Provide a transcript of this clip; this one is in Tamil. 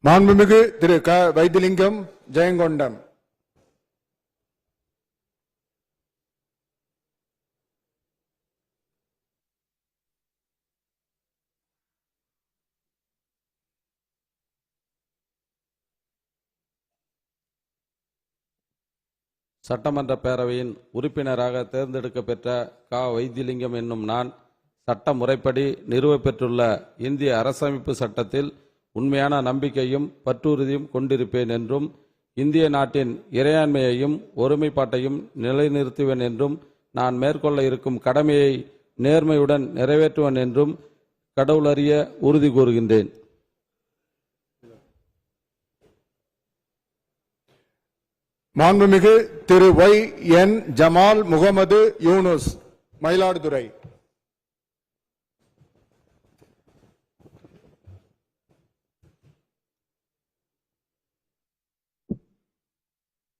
மாண்புமிகு திரு க வைத்திலிங்கம் ஜெயங்கொண்டம். சட்டமன்ற பேரவையின் உறுப்பினராக தேர்ந்தெடுக்கப்பெற்ற க வைத்திலிங்கம் என்னும் நான் சட்ட முறைப்படி நிறுவப்பெற்றுள்ள இந்திய அரசமைப்பு சட்டத்தில் உண்மையான நம்பிக்கையும் பற்றுறுதியும் கொண்டிருப்பேன் என்றும் இந்திய நாட்டின் இறையாண்மையையும் ஒருமைப்பாட்டையும் நிலைநிறுத்துவேன் என்றும் நான் மேற்கொள்ள இருக்கும் கடமையை நேர்மையுடன் நிறைவேற்றுவேன் என்றும் கடவுளறிய உறுதி கூறுகின்றேன். மாண்புமிகு திரு ஒய் என் ஜமால் முகமது யூனுஸ், மயிலாடுதுறை.